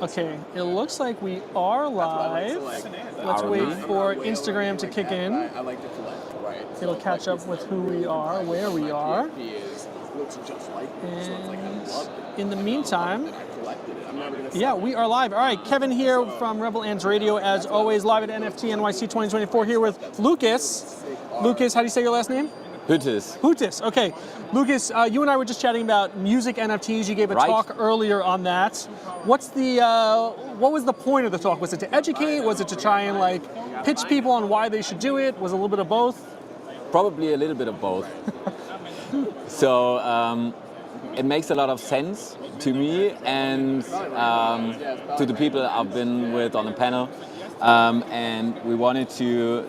Okay, it looks like we are live. Let's wait for Instagram to kick in. It'll catch up with who we are, where we are. And in the meantime, yeah, we are live. All right, Kevin here from Rebel Ants Radio, as always, live at NFT NYC 2024 here with Lukas. Lukas, how do you say your last name? Huettis. Huettis, okay. Lukas, you and I were just chatting about music NFTs. You gave a talk earlier on that. What was the point of the talk? Was it to educate? Was it to try and pitch people on why they should do it? Was it a little bit of both? Probably a little bit of both. So it makes a lot of sense to me and to the people I've been with on the panel. And we wanted to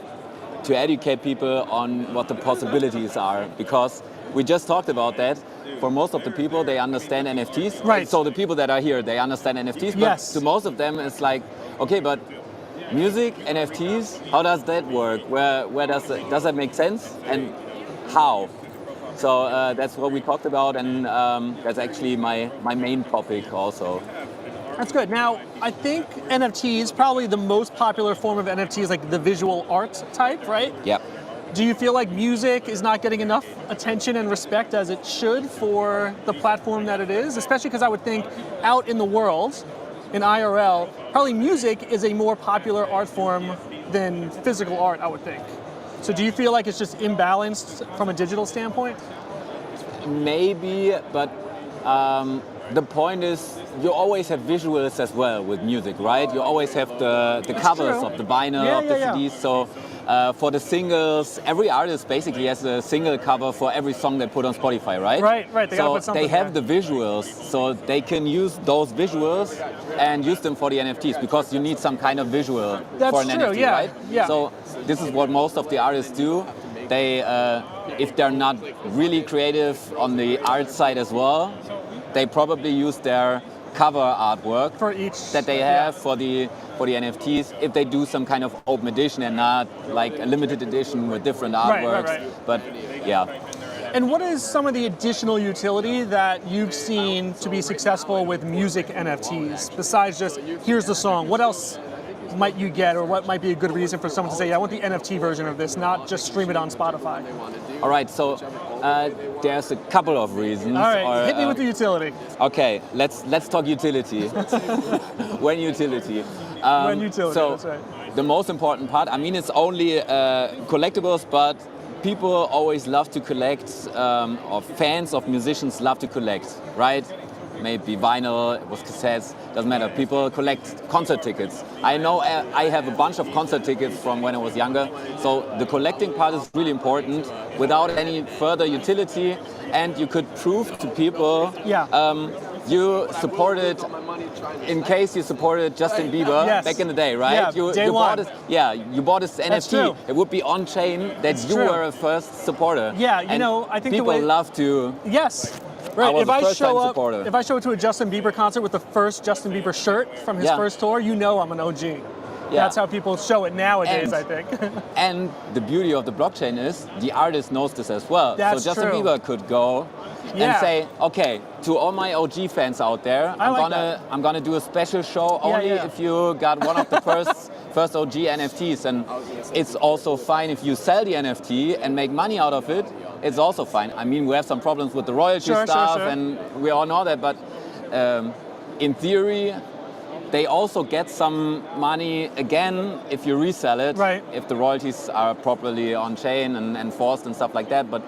educate people on what the possibilities are, because we just talked about that. For most of the people, they understand NFTs. Right. So the people that are here, they understand NFTs. But yes. To most of them, it's like, okay, but music, NFTs, how does that work? Where does that make sense? And how? So that's what we talked about, and that's actually my main topic also. That's good. Now, I think NFTs, probably the most popular form of NFTs, like the visual art type, right? Yeah. Do you feel like music is not getting enough attention and respect as it should for the platform that it is? Especially because I would think out in the world, in IRL, probably music is a more popular art form than physical art, I would think. So do you feel like it's just imbalanced from a digital standpoint? Maybe, but the point is, you always have visuals as well with music, right? You always have the covers of the vinyl, of the CDs. So for the singles, every artist basically has a single cover for every song they put on Spotify, right? Right. They have the visuals, so they can use those visuals and use them for the NFTs, because you need some kind of visual for an NFT, right? Yeah. So this is what most of the artists do. They, if they're not really creative on the art side as well, they probably use their cover artwork for each that they have for the NFTs, if they do some kind of open edition and not like a limited edition with different artworks. Right. But yeah. And what is some of the additional utility that you've seen to be successful with music NFTs, besides just here's the song? What else might you get, or what might be a good reason for someone to say, yeah, I want the NFT version of this, not just stream it on Spotify? All right, so there's a couple of reasons. All right, hit me with the utility. Okay, let's talk utility. When utility. When utility, so that's right. The most important part, I mean, it's only collectibles, but people always love to collect, or fans of musicians love to collect, right? Maybe vinyl, with cassettes, doesn't matter. People collect concert tickets. I know I have a bunch of concert tickets from when I was younger. So the collecting part is really important without any further utility. And you could prove to people you supported, in case you supported Justin Bieber back in the day, right? Yeah, you bought his NFT. It would be on chain that you were a first supporter. Yeah, I think people love to. Yes. Right. If I show up to a Justin Bieber concert with the first Justin Bieber shirt from his first tour, I'm an OG. Yeah. That's how people show it nowadays, I think. And the beauty of the blockchain is the artist knows this as well. That's so Justin Bieber could go and say, okay, to all my OG fans out there, I'm gonna do a special show only if you got one of the first OG NFTs. And it's also fine if you sell the NFT and make money out of it. It's also fine. I mean, we have some problems with the royalty stuff, and we all know that, but in theory, they also get some money again if you resell it, if the royalties are properly on chain and enforced and stuff like that. But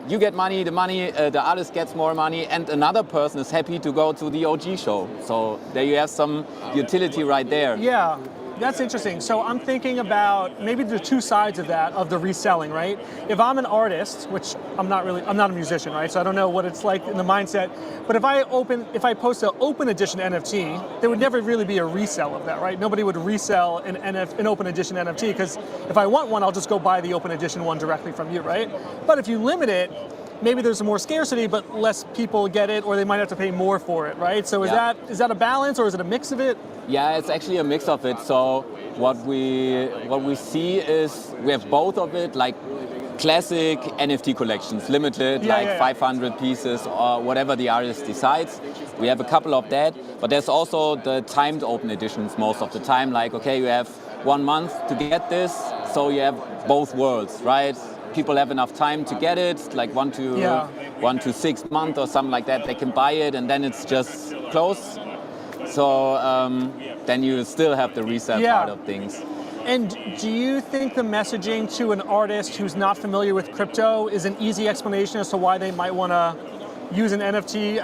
you get money, the artist gets more money, and another person is happy to go to the OG show. So there you have some utility right there. Yeah. That's interesting. So I'm thinking about maybe the two sides of that, of the reselling, right? If I'm an artist, which I'm not a musician, right? So I don't know what it's like in the mindset. But if I post an open edition NFT, there would never really be a resell of that, right? Nobody would resell an open edition NFT, because if I want one, I'll just go buy the open edition one directly from you, right? But if you limit it, maybe there's more scarcity, but less people get it, or they might have to pay more for it, right? So is that a balance, or is it a mix of it? Yeah, it's actually a mix of it. So what we see is we have both of it. Like classic NFT collections, limited, 500 pieces or whatever the artist decides. We have a couple of that, but there's also the timed open editions most of the time. Like, okay, you have 1 month to get this, so you have both worlds, right? People have enough time to get it, like 1 to 6 months or something like that. They can buy it, and then it's just closed. So then you still have the resale part of things. And do you think the messaging to an artist who's not familiar with crypto is an easy explanation as to why they might want to use an NFT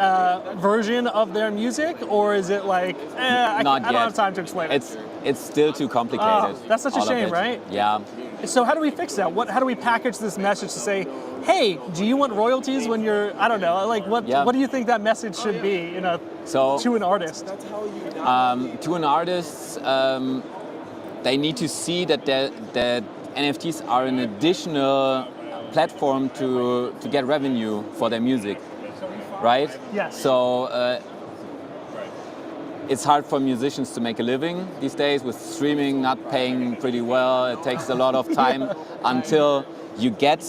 version of their music, or is it like, I don't have time to explain it? It's still too complicated. Oh, that's such a shame, right? Yeah. So how do we fix that? How do we package this message to say, hey, do you want royalties when you're, I don't know, like what do you think that message should be, to an artist? To an artist, they need to see that NFTs are an additional platform to get revenue for their music, right? Yes. So it's hard for musicians to make a living these days with streaming not paying pretty well. It takes a lot of time until you get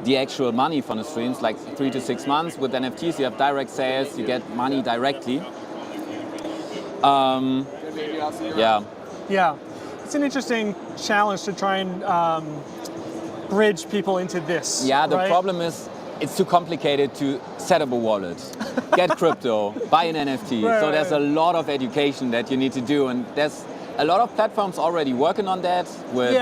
the actual money from the streams, like 3 to 6 months. With NFTs, you have direct sales, you get money directly. Yeah. It's an interesting challenge to try and bridge people into this. Yeah, the problem is it's too complicated to set up a wallet, get crypto, buy an NFT. So there's a lot of education that you need to do, and there's a lot of platforms already working on that with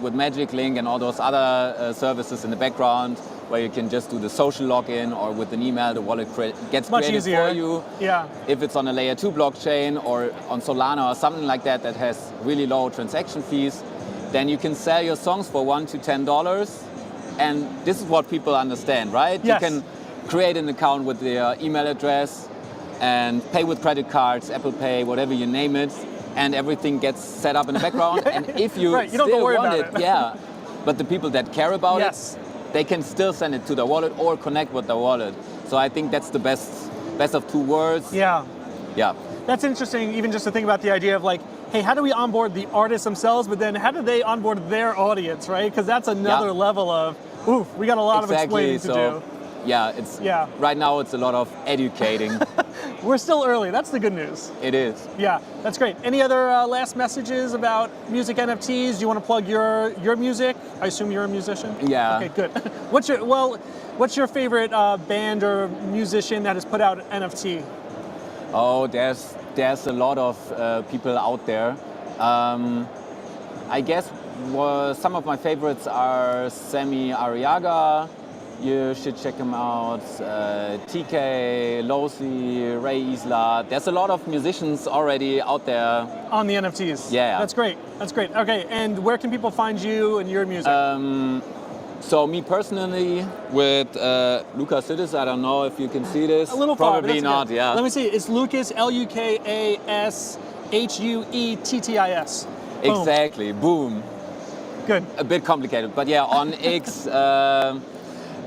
with Magic Link and all those other services in the background, where you can just do the social login, or with an email the wallet gets created for you. Yeah. If it's on a layer 2 blockchain or on Solana or something like that that has really low transaction fees, then you can sell your songs for $1 to $10. And this is what people understand, right? Yes. You can create an account with their email address and pay with credit cards, Apple Pay, whatever you name it, and everything gets set up in the background. And if you still want it, but the people that care about it, they can still send it to their wallet or connect with their wallet. So I think that's the best of two worlds. Yeah. Yeah. That's interesting, even just to think about the idea of like, hey, how do we onboard the artists themselves, but then how do they onboard their audience, right? Because that's another level of, we got a lot of explaining to do. Yeah, right now it's a lot of educating. We're still early, that's the good news. It is. Yeah, that's great. Any other last messages about music NFTs? Do you want to plug your music? I assume you're a musician? Yeah. Okay, good. What's your favorite band or musician that has put out an NFT? Oh, there's a lot of people out there. I guess some of my favorites are Sammy Arriaga. You should check him out. TK, Losi, Ray Isla. There's a lot of musicians already out there. On the NFTs? Yeah. That's great. That's great. Okay, and where can people find you and your music? So me personally, with Lukas Huettis, I don't know if you can see this. A little far, probably not. Okay. Yeah. Let me see. It's Lukas, Lukashuettis. Boom. Exactly. Boom. Good. A bit complicated, but yeah, on X,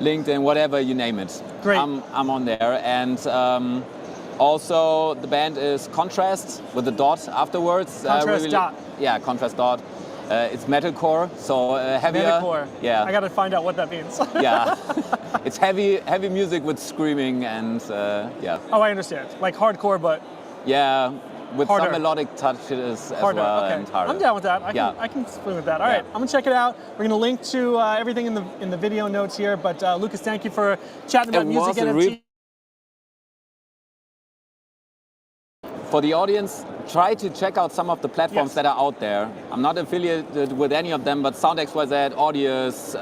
LinkedIn, whatever you name it. Great. I'm on there, and also the band is Contrast with a dot afterwards. Contrast dot. Yeah, Contrast dot. It's metalcore, so heavier. Metalcore. Yeah. I gotta find out what that means. Yeah. It's heavy music with screaming and yeah. Oh, I understand. Like hardcore, but. Yeah, with harder. Some melodic touches as well. Okay. And harder. I'm down with that. I can swing with that. All right, I'm gonna check it out. We're gonna link to everything in the video notes here. But Lukas, thank you for chatting about music NFT. For the audience, try to check out some of the platforms that are out there. I'm not affiliated with any of them, but SoundXYZ, Audius,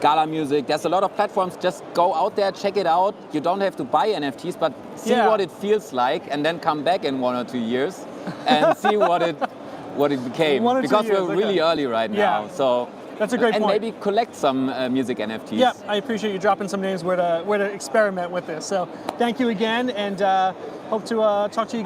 Gala Music, there's a lot of platforms. Just go out there, check it out. You don't have to buy NFTs, but see what it feels like, and then come back in 1 or 2 years and see what it became. Because we're really early right now. So that's a great point. And maybe collect some music NFTs. Yeah, I appreciate you dropping some names where to experiment with this. So thank you again, and hope to talk to you again.